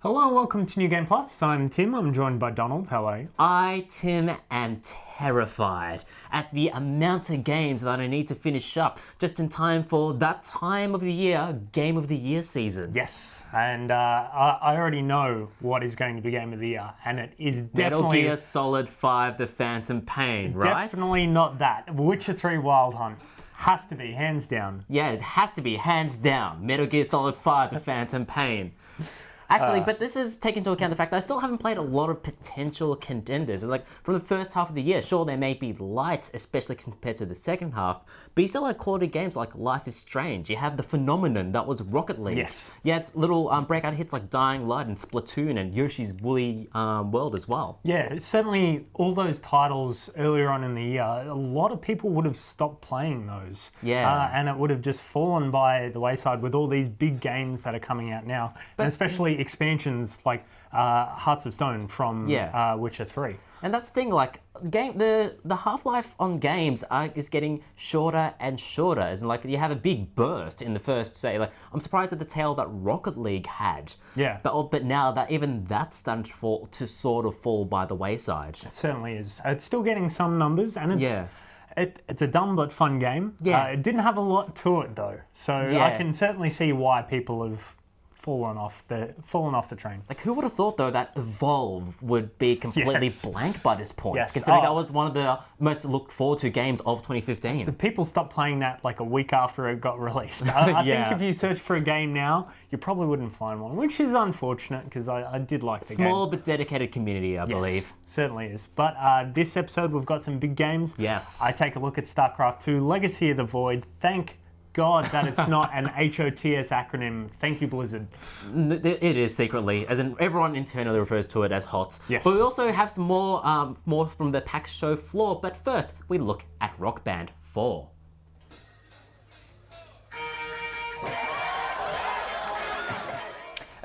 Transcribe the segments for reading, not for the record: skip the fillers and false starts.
Hello and welcome to New Game Plus. I'm Tim. I'm joined by Donald. Hello. I, Tim, am terrified at the amount of games that I need to finish up just in time for that time of the year, Game of the Year season. Yes, and I already know what is going to be Game of the Year, and it is definitely... Metal Gear Solid 5, The Phantom Pain, right? Definitely not that. Witcher 3 Wild Hunt. Has to be, hands down. Yeah, it has to be, hands down. Metal Gear Solid 5, The Phantom Pain. Actually, but this is taking into account the fact that I still haven't played a lot of potential contenders. It's like, from the first half of the year, sure, they may be light, especially compared to the second half, but you still have quality games like Life is Strange. You have the phenomenon that was Rocket League. Yes. You had little breakout hits like Dying Light and Splatoon and Yoshi's Woolly World as well. Yeah, certainly all those titles earlier on in the year, a lot of people would have stopped playing those. Yeah. And it would have just fallen by the wayside with all these big games that are coming out now, and especially expansions like Hearts of Stone from Witcher 3. And that's the thing, like, the half-life on games is getting shorter and shorter. As in, like, you have a big burst in the first, say, like, I'm surprised at the tail that Rocket League had. Yeah. But now that even that's starting to sort of fall by the wayside. It certainly is. It's still getting some numbers, and it's a dumb but fun game. Yeah. It didn't have a lot to it, though. So I can certainly see why people have fallen off the train. Like, who would have thought, though, that Evolve would be completely blank by this point, Yes. considering that was one of the most looked forward to games of 2015. The people stopped playing that like a week after it got released. I think if you search for a game now, you probably wouldn't find one, which is unfortunate because I did like the game. Small but dedicated community, I believe. Certainly is. But this episode, we've got some big games. Yes. I take a look at Starcraft II, Legacy of the Void. Thank God that it's not an HOTS acronym. Thank you, Blizzard. It is secretly, as in everyone internally refers to it as HOTS. Yes. But we also have some more from the PAX show floor. But first, we look at Rock Band 4.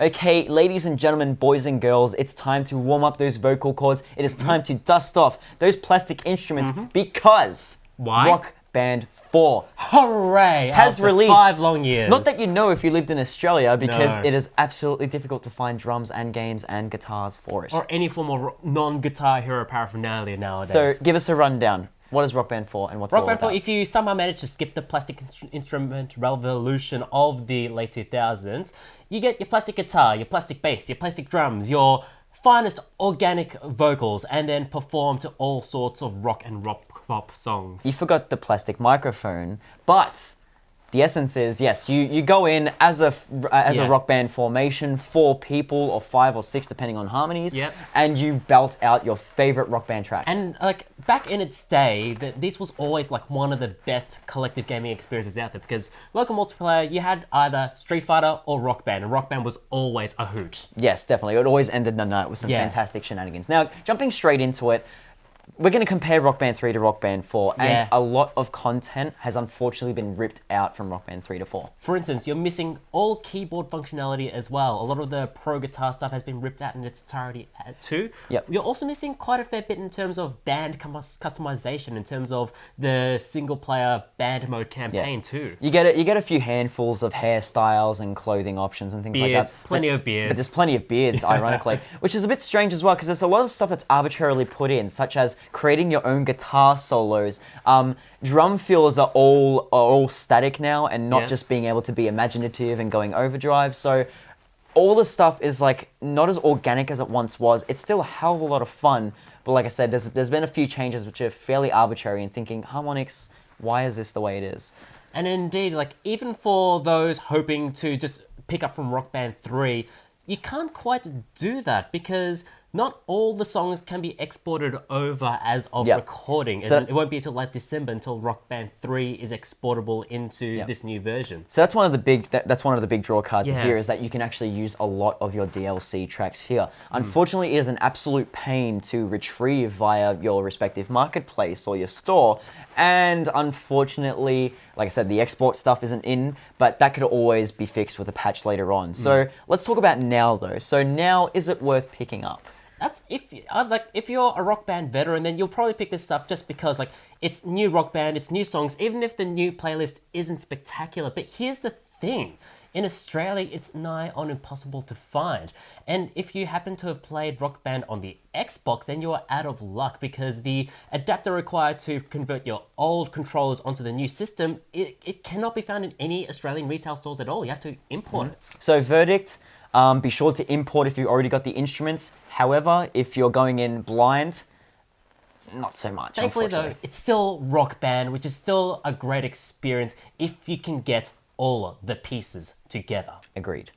Okay, ladies and gentlemen, boys and girls, it's time to warm up those vocal cords. It is time to dust off those plastic instruments because Why? Rock Band 4 Hooray! has After released 5 long years. Not that you know if you lived in Australia, because No. it is absolutely difficult to find drums and games and guitars for it. Or any form of non-guitar hero paraphernalia nowadays. So give us a rundown. What is Rock Band 4 and what's it Rock all Band 4, about? if you somehow manage to skip the plastic instrument revolution of the late 2000s, you get your plastic guitar, your plastic bass, your plastic drums, your finest organic vocals, and then perform to all sorts of rock and rock pop songs. You forgot the plastic microphone, but the essence is, yes, you go in as a rock band formation, 4 people or 5 or 6 depending on harmonies, Yep. and you belt out your favorite rock band tracks. And like back in its day, this was always like one of the best collective gaming experiences out there, because local multiplayer, you had either Street Fighter or Rock Band, and Rock Band was always a hoot. Yes, definitely. It always ended the night with some fantastic shenanigans. Now, jumping straight into it, we're going to compare Rock Band 3 to Rock Band 4, and a lot of content has unfortunately been ripped out from Rock Band 3 to 4. For instance, you're missing all keyboard functionality as well. A lot of the pro guitar stuff has been ripped out in its entirety too. Yep. You're also missing quite a fair bit in terms of band customization, in terms of the single-player band mode campaign too. You get a few handfuls of hairstyles and clothing options and things like that. Plenty of beards. But there's plenty of beards, ironically, which is a bit strange as well, because there's a lot of stuff that's arbitrarily put in, such as creating your own guitar solos. Drum fills are all static now, and not just being able to be imaginative and going overdrive. So all the stuff is like not as organic as it once was. It's still a hell of a lot of fun, but like I said, there's been a few changes which are fairly arbitrary, and thinking, harmonics, why is this the way it is? And indeed, like, even for those hoping to just pick up from Rock Band 3, you can't quite do that, because not all the songs can be exported over as of recording. So it won't be until like December until Rock Band 3 is exportable into this new version. So that's one of the big draw cards of here, is that you can actually use a lot of your DLC tracks here. Unfortunately, it is an absolute pain to retrieve via your respective marketplace or your store. And unfortunately, like I said, the export stuff isn't in, but that could always be fixed with a patch later on. So let's talk about now though. So now, is it worth picking up? That's if you're a Rock Band veteran, then you'll probably pick this up just because like it's new Rock Band, it's new songs, even if the new playlist isn't spectacular. But here's the thing. in Australia, it's nigh on impossible to find. And if you happen to have played Rock Band on the Xbox, then you're out of luck because the adapter required to convert your old controllers onto the new system, it cannot be found in any Australian retail stores at all. You have to import it. So verdict, be sure to import if you already got the instruments. However, if you're going in blind, not so much. Thankfully though, it's still Rock Band, which is still a great experience if you can get all the pieces together. Agreed.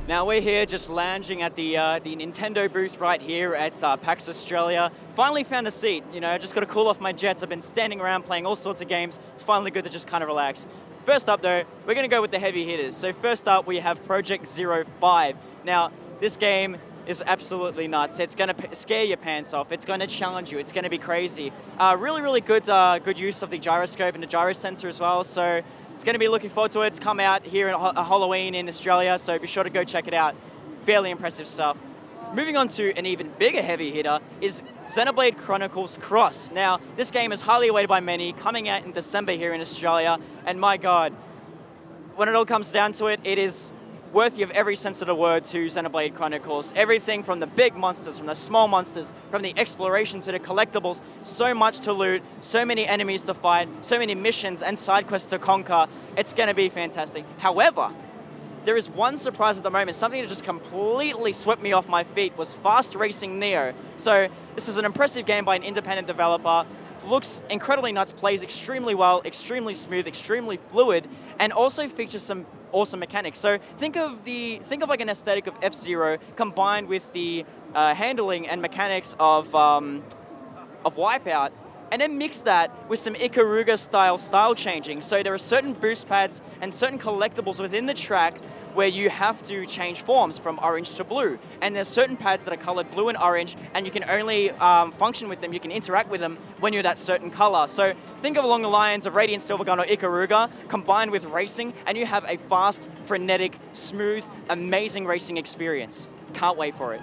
Now we're here just lounging at the Nintendo booth right here at PAX Australia. Finally found a seat, just got to cool off my jets. I've been standing around playing all sorts of games. It's finally good to just kind of relax. First up though, we're going to go with the heavy hitters. So first up we have Project 05. Now this game is absolutely nuts. It's going to scare your pants off. It's going to challenge you. It's going to be crazy. Really good use of the gyroscope and the gyro sensor as well. So it's going to be looking forward to it. It's come out here at Halloween in Australia, so be sure to go check it out. Fairly impressive stuff. Moving on to an even bigger heavy hitter is Xenoblade Chronicles Cross. Now, this game is highly awaited by many, coming out in December here in Australia, and my God, when it all comes down to it, it is worthy of every sense of the word to Xenoblade Chronicles. Everything from the big monsters, from the small monsters, from the exploration to the collectibles, so much to loot, so many enemies to fight, so many missions and side quests to conquer. It's going to be fantastic. However, there is one surprise at the moment. Something that just completely swept me off my feet was Fast Racing Neo. So this is an impressive game by an independent developer. Looks incredibly nuts, plays extremely well, extremely smooth, extremely fluid, and also features some awesome mechanics. So think of like an aesthetic of F-Zero combined with the handling and mechanics of Wipeout, and then mix that with some Ikaruga style changing. So there are certain boost pads and certain collectibles within the track where you have to change forms from orange to blue. And there's certain pads that are colored blue and orange, and you can only function with them, you can interact with them when you're that certain color. So think of along the lines of Radiant Silvergun or Ikaruga combined with racing, and you have a fast, frenetic, smooth, amazing racing experience. Can't wait for it.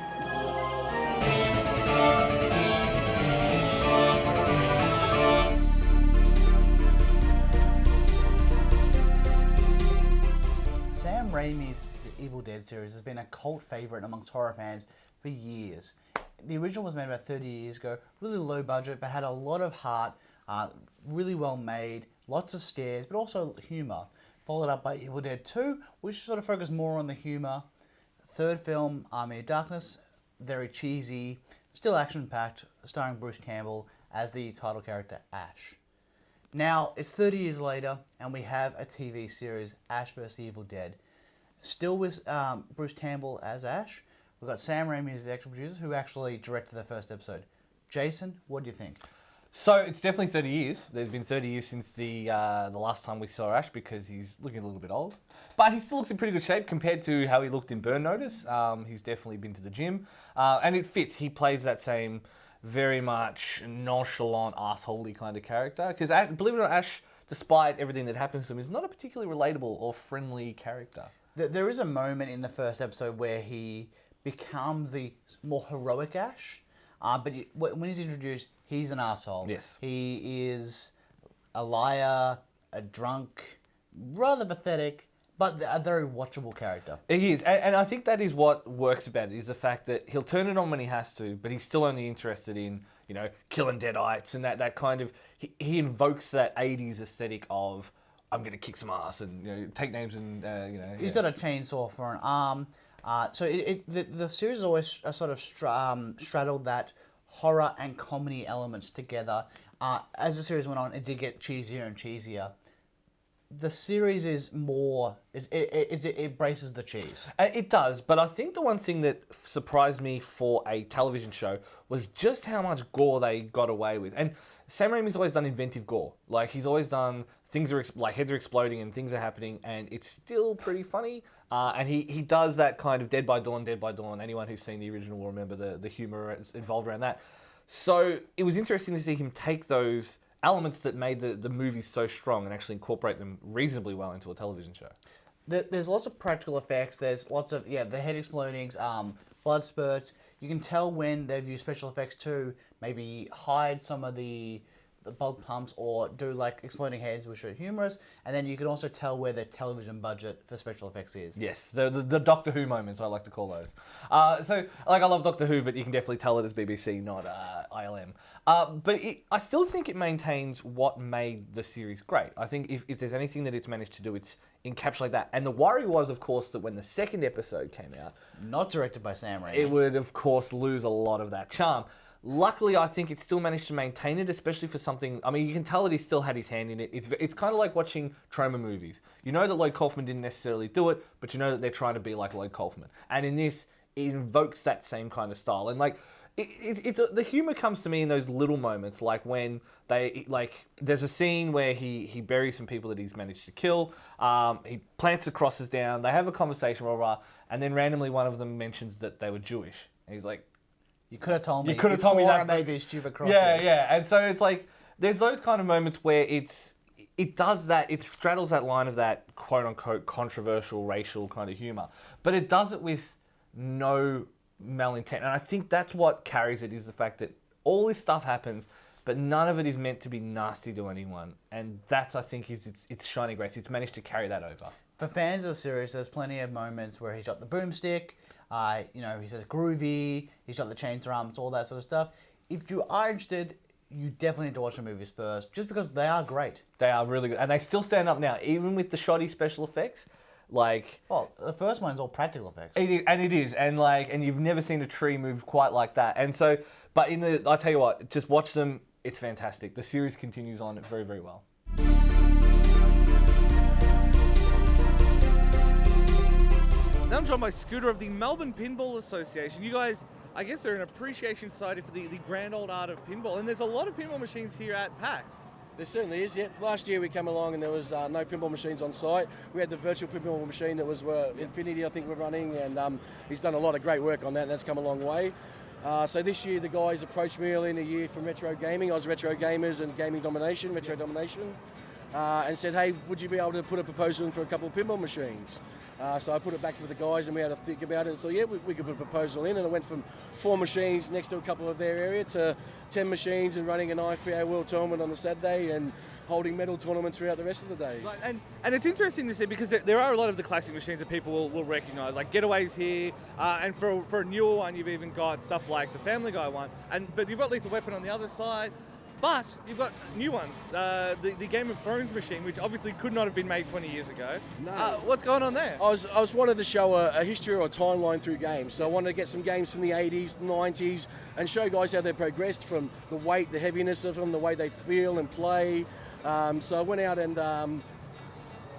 Sam Raimi's The Evil Dead series has been a cult favorite amongst horror fans for years. The original was made about 30 years ago, really low budget, but had a lot of heart, really well made, lots of scares, but also humor. Followed up by Evil Dead 2, which sort of focused more on the humor. Third film, Army of Darkness, very cheesy, still action-packed, starring Bruce Campbell as the title character Ash. Now, it's 30 years later, and we have a TV series, Ash vs. the Evil Dead. Still with Bruce Campbell as Ash. We've got Sam Raimi as the actual producer, who actually directed the first episode. Jason, what do you think? So it's definitely 30 years. There's been 30 years since the last time we saw Ash because he's looking a little bit old. But he still looks in pretty good shape compared to how he looked in Burn Notice. He's definitely been to the gym. And it fits. He plays that same very much nonchalant, arsehole-y kind of character. Because believe it or not, Ash, despite everything that happens to him, is not a particularly relatable or friendly character. There is a moment in the first episode where he becomes the more heroic Ash. But when he's introduced, he's an arsehole. Yes. He is a liar, a drunk, rather pathetic, but a very watchable character. He is, and I think that is what works about it, is the fact that he'll turn it on when he has to, but he's still only interested in, killing deadites and that kind of... He invokes that 80s aesthetic of, I'm going to kick some ass and take names and, He's got a chainsaw for an arm. So the series has always sort of straddled that horror and comedy elements together. As the series went on, it did get cheesier and cheesier. The series is more... It embraces the cheese. It does, but I think the one thing that surprised me for a television show was just how much gore they got away with. And Sam Raimi's always done inventive gore. Like, he's always done things like heads are exploding and things are happening, and it's still pretty funny. And he does that kind of Dead by Dawn. Anyone who's seen the original will remember the humor involved around that. So it was interesting to see him take those elements that made the movies so strong and actually incorporate them reasonably well into a television show. There's lots of practical effects. There's lots of, the head explodings, blood spurts. You can tell when they've used special effects to maybe hide some of the the bulk pumps or do like exploding heads, which are humorous, and then you can also tell where their television budget for special effects is. Yes, the Doctor Who moments, I like to call those. So, like, I love Doctor Who, but you can definitely tell it as BBC, not ILM. But I still think it maintains what made the series great. I think if there's anything that it's managed to do, it's encapsulate that. And the worry was, of course, that when the second episode came out, Not directed by Sam Raimi. it would, of course, lose a lot of that charm. Luckily, I think it still managed to maintain it, especially for something. I mean, you can tell that he still had his hand in it. It's kind of like watching trauma movies. You know that Lloyd Kaufman didn't necessarily do it, but you know that they're trying to be like Lloyd Kaufman. And in this, it invokes that same kind of style. And like, the humor comes to me in those little moments, like when there's a scene where he buries some people that he's managed to kill. He plants the crosses down. They have a conversation, blah, blah, blah, and then randomly one of them mentions that they were Jewish, and he's like, You could have told me. You could have told me that. I made these stupid crosses. Yeah. And so it's like, there's those kind of moments where it does that, it straddles that line of that quote unquote controversial racial kind of humor, but it does it with no malintent. And I think that's what carries it, is the fact that all this stuff happens, but none of it is meant to be nasty to anyone. And that's, I think, is its shining grace. It's managed to carry that over. For fans of the series, there's plenty of moments where he's got the boomstick, he says groovy, he's got the chainsaw arms, all that sort of stuff. If you are interested, you definitely need to watch the movies first, just because they are great. They are really good. And they still stand up now, even with the shoddy special effects. Like, well, the first one's all practical effects. It is, and you've never seen a tree move quite like that. And so, but I tell you what, just watch them. It's fantastic. The series continues on very, very well. Now I'm joined by Scooter of the Melbourne Pinball Association. You guys, I guess, are an appreciation society for the grand old art of pinball, and there's a lot of pinball machines here at PAX. There certainly is, yeah. Last year we came along and there was no pinball machines on site. We had the virtual pinball machine that was Infinity, I think, we're running, and he's done a lot of great work on that, and that's come a long way. So this year the guys approached me early in the year from Retro Gaming. I was Retro Gamers and Retro Domination, and said, hey, would you be able to put a proposal in for a couple of pinball machines? So I put it back with the guys and we had to think about it. And so yeah, we could put a proposal in, and it went from 4 machines next to a couple of their area to 10 machines and running an IPA World Tournament on the Saturday and holding medal tournaments throughout the rest of the days. Right, and it's interesting to see, because there are a lot of the classic machines that people will recognise, like Getaway's here, and for a newer one you've even got stuff like the Family Guy one, but you've got Lethal Weapon on the other side. But you've got new ones, the Game of Thrones machine, which obviously could not have been made 20 years ago. No. What's going on there? I was wanted to show a history or a timeline through games. So I wanted to get some games from the 80s, 90s, and show guys how they progressed from the weight, the heaviness of them, the way they feel and play. So I went out and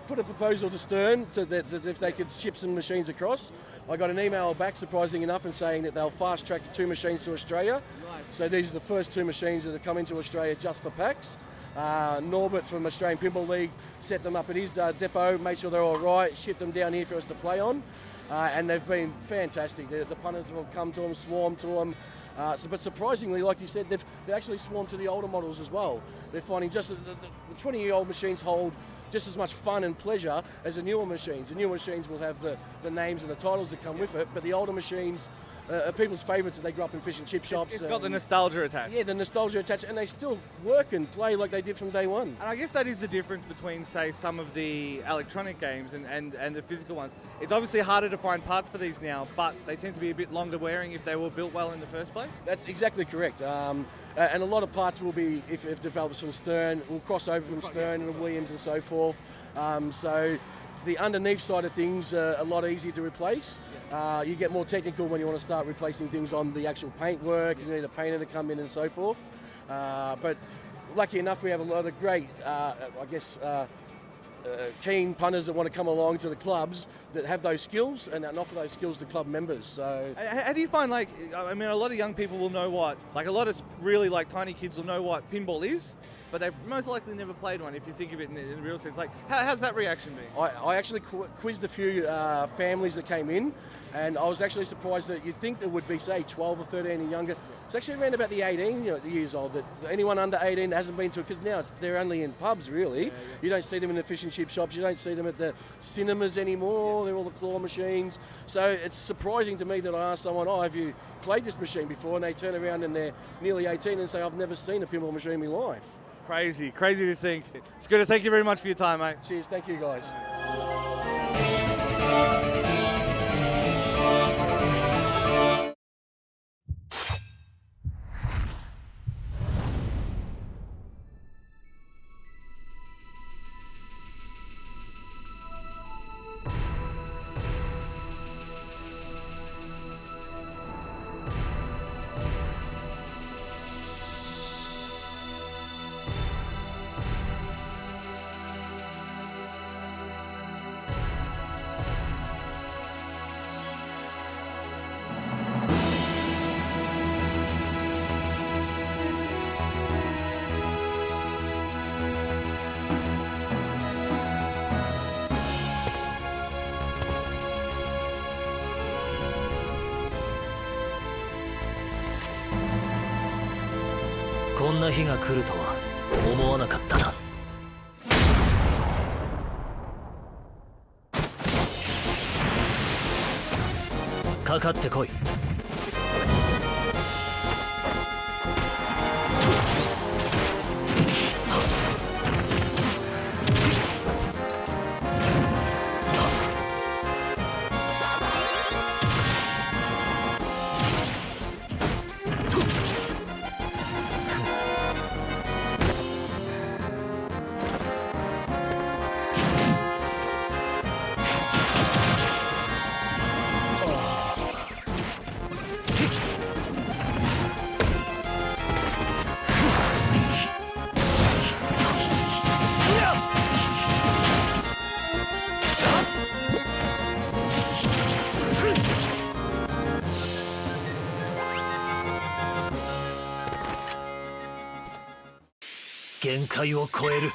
put a proposal to Stern that if they could ship some machines across. I got an email back, surprisingly enough, and saying that they'll fast track 2 machines to Australia. Right. So these are the first 2 machines that have come into Australia just for PAX. Norbert from Australian Pinball League set them up at his depot, made sure they're all right, shipped them down here for us to play on, and they've been fantastic. The punters have come to them, swarmed to them. But surprisingly, like you said, they've actually swarmed to the older models as well. They're finding just the 20-year-old machines hold just as much fun and pleasure as the newer machines. The newer machines will have the names and the titles that come with it, but the older machines are people's favourites that they grew up in fish and chip shops. It's got the nostalgia attached. Yeah, the nostalgia attached, and they still work and play like they did from day one. And I guess that is the difference between, say, some of the electronic games and the physical ones. It's obviously harder to find parts for these now, but they tend to be a bit longer wearing if they were built well in the first place. That's exactly correct. And a lot of parts will be, if developed from Stern, will cross over from Stern and Williams and so forth. So the underneath side of things are a lot easier to replace. You get more technical when you want to start replacing things on the actual paintwork. You need a painter to come in and so forth. But lucky enough, we have a lot of great, keen punters that want to come along to the clubs that have those skills and offer those skills to club members. So, how do you find, like, I mean, a lot of young people will know what, like a lot of really like tiny kids will know what pinball is, but they've most likely never played one if you think of it in the real sense. Like, how's that reaction been? I actually quizzed a few families that came in, and I was actually surprised that you'd think there would be, say, 12 or 13 and younger. It's actually around about the 18 years old that anyone under 18 hasn't been to it, because now they're only in pubs, really. Yeah. You don't see them in the fish and chip shops. You don't see them at the cinemas anymore. They're all the claw machines. So it's surprising to me that I ask someone, have you played this machine before? And they turn around and they're nearly 18 and say, I've never seen a pinball machine in my life. Crazy to think. Scooter, thank you very much for your time, mate. Cheers, thank you guys. こんな日が来るとは思わなかったな。かかってこい。限界を超える。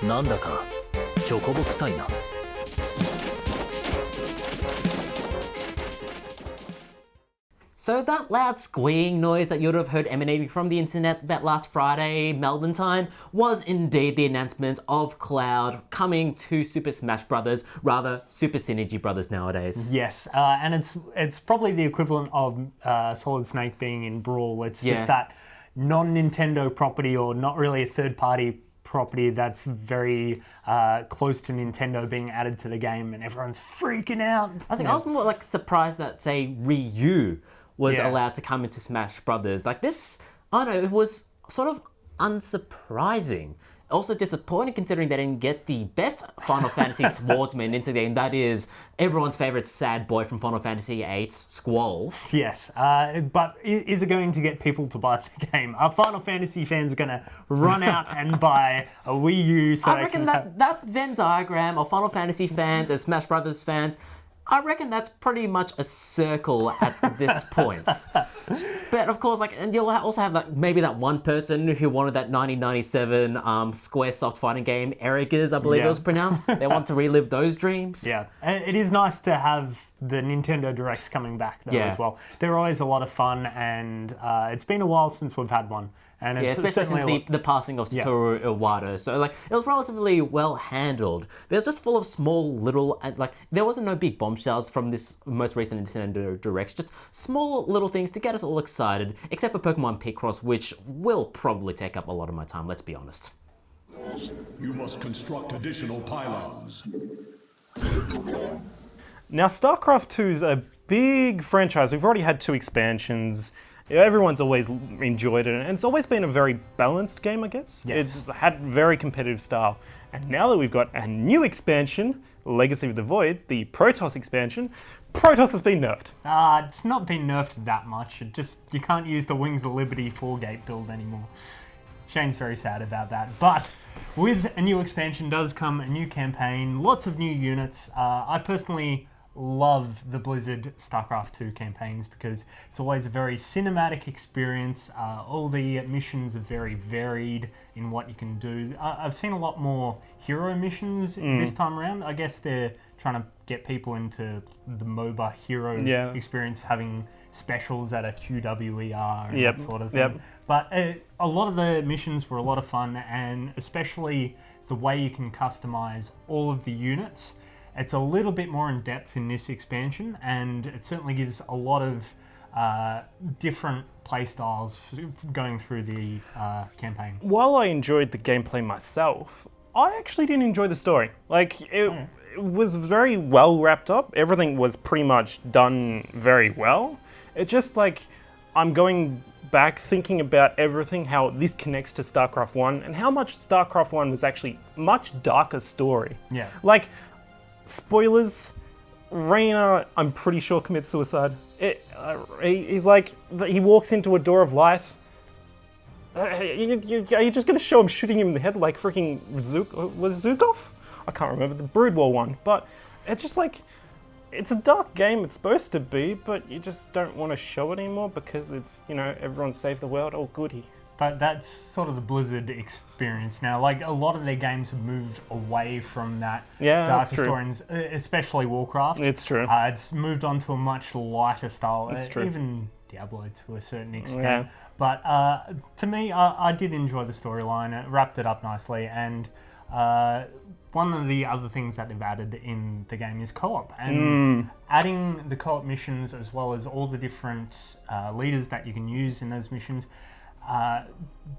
なんだかチョコボ臭いな。So that loud squeeing noise that you would have heard emanating from the internet that last Friday, Melbourne time, was indeed the announcement of Cloud coming to Super Smash Bros. Rather, Super Synergy Brothers nowadays. Yes, and it's probably the equivalent of Solid Snake being in Brawl. It's just that non-Nintendo property, or not really a third-party property that's very close to Nintendo being added to the game, and everyone's freaking out. I was more like surprised that, say, Ryu was allowed to come into Smash Brothers. Like this, I don't know, it was sort of unsurprising. Also disappointing considering they didn't get the best Final Fantasy swordsman into the game. That is everyone's favorite sad boy from Final Fantasy VIII's Squall. Yes, but is it going to get people to buy the game? Are Final Fantasy fans going to run out and buy a Wii U? So I reckon that Venn diagram of Final Fantasy fans and Smash Brothers fans, I reckon that's pretty much a circle at this point. But of course, and you'll also have maybe that one person who wanted that 1997 Squaresoft fighting game, Eric's, I believe it was pronounced. They want to relive those dreams. Yeah, it is nice to have the Nintendo Directs coming back though as well. They're always a lot of fun, and it's been a while since we've had one. And it's especially since the passing of Satoru Iwata. So it was relatively well handled. But it was just full of small little, there wasn't no big bombshells from this most recent Nintendo Directs. Just small little things to get us all excited, except for Pokemon Picross, which will probably take up a lot of my time, let's be honest. You must construct additional pylons. Now, Starcraft II is a big franchise. We've already had 2 expansions. Everyone's always enjoyed it, and it's always been a very balanced game, I guess. Yes. It's had very competitive style. And now that we've got a new expansion, Legacy of the Void, the Protoss expansion, Protoss has been nerfed. It's not been nerfed that much. You can't use the Wings of Liberty 4-gate build anymore. Shane's very sad about that. But with a new expansion does come a new campaign, lots of new units. I personally love the Blizzard Starcraft II campaigns because it's always a very cinematic experience. All the missions are very varied in what you can do. I've seen a lot more hero missions this time around. I guess they're trying to get people into the MOBA hero experience, having specials that are QWER and that sort of thing. But a lot of the missions were a lot of fun, and especially the way you can customize all of the units. It's a little bit more in depth in this expansion, and it certainly gives a lot of different playstyles going through the campaign. While I enjoyed the gameplay myself, I actually didn't enjoy the story. Like, it was very well wrapped up. Everything was pretty much done very well. It's just like, I'm going back thinking about everything, how this connects to StarCraft 1, and how much StarCraft 1 was actually much darker story. Yeah. Like, spoilers, Reyna, I'm pretty sure, commits suicide. He's like, he walks into a door of light. Are you just going to show him shooting him in the head like freaking was Zukov? I can't remember, the Brood War one. But it's just like, it's a dark game, it's supposed to be, but you just don't want to show it anymore because it's, everyone saved the world, oh goody. But that's sort of the Blizzard experience now. Like, a lot of their games have moved away from that darker story, especially Warcraft. It's true. It's moved on to a much lighter style. It's true. Even Diablo to a certain extent. But to me, I did enjoy the storyline. It wrapped it up nicely. And one of the other things that they've added in the game is co-op. And adding the co-op missions, as well as all the different leaders that you can use in those missions,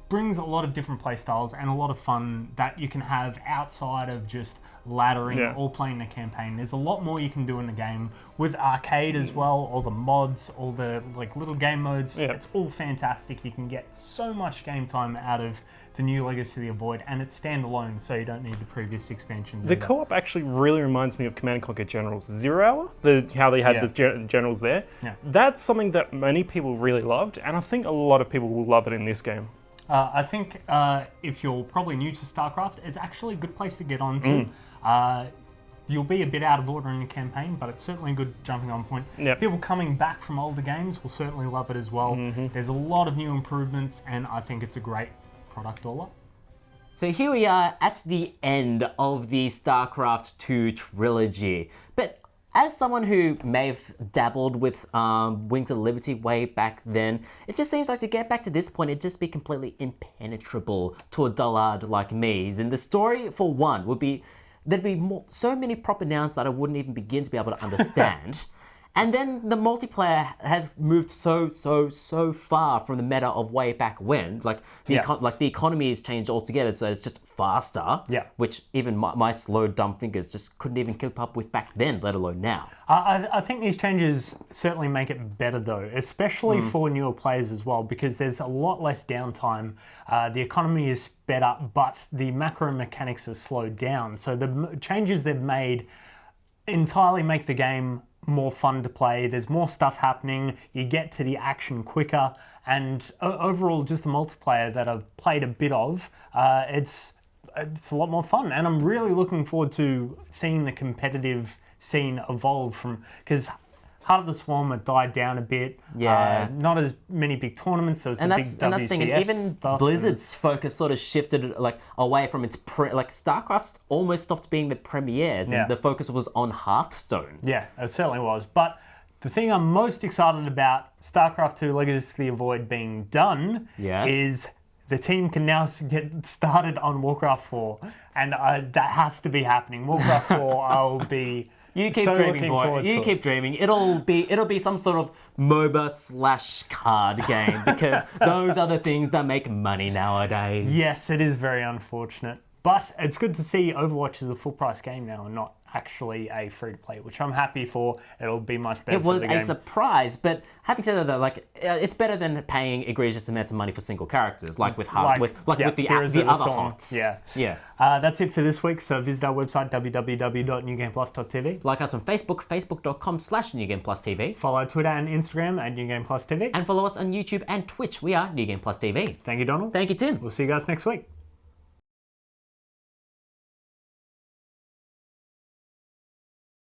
brings a lot of different play styles and a lot of fun that you can have outside of just laddering or playing the campaign. There's a lot more you can do in the game with arcade as well, all the mods, all the little game modes. It's all fantastic. You can get so much game time out of the new Legacy of the Void, and it's standalone, so you don't need the previous expansions. The co-op actually really reminds me of Command & Conquer Generals Zero Hour, how they had the generals there. That's something that many people really loved, and I think a lot of people will love it in this game. I think if you're probably new to StarCraft, it's actually a good place to get onto. You'll be a bit out of order in the campaign, but it's certainly a good jumping on point. People coming back from older games will certainly love it as well. There's a lot of new improvements, and I think it's a great product all up. So here we are at the end of the StarCraft II trilogy. But as someone who may have dabbled with Wings of Liberty way back then, it just seems like to get back to this point, it'd just be completely impenetrable to a dullard like me. And the story, for one, would be, there'd be so many proper nouns that I wouldn't even begin to be able to understand. And then the multiplayer has moved so far from the meta of way back when. Like the economy has changed altogether, so it's just faster. Which even my slow, dumb fingers just couldn't even keep up with back then, let alone now. I think these changes certainly make it better though, especially for newer players as well, because there's a lot less downtime. The economy is sped up, but the macro mechanics are slowed down. So the changes they've made entirely make the game more fun to play. There's more stuff happening. You get to the action quicker, and overall, just the multiplayer that I've played a bit of, it's a lot more fun. And I'm really looking forward to seeing the competitive scene evolve because Heart of the Swarm had died down a bit. Not as many big tournaments. There was the big WCS and that's the thing. Even Blizzard's focus sort of shifted away from its StarCraft almost stopped being the premieres, and the focus was on Hearthstone. Yeah, it certainly was. But the thing I'm most excited about StarCraft II Legacy of the Void being done is the team can now get started on Warcraft 4, and that has to be happening. Warcraft 4, I'll be. You keep dreaming, boy. You keep dreaming. It'll be some sort of MOBA/card game because those are the things that make money nowadays. Yes, it is very unfortunate, but it's good to see Overwatch is a full price game now and not actually a free-to-play, which I'm happy for. It'll be much better It was for the a game. surprise, but having said that, though, like it's better than paying egregious amounts of money for single characters, like with with the Heroes the of the other Storm. HOTS. Yeah. Yeah. That's it for this week. So visit our website, www.newgameplus.tv. Like us on Facebook, facebook.com/NewGamePlusTV. Follow Twitter and Instagram at NewGamePlusTV. And follow us on YouTube and Twitch. We are New Game Plus TV. Thank you, Donald. Thank you, Tim. We'll see you guys next week.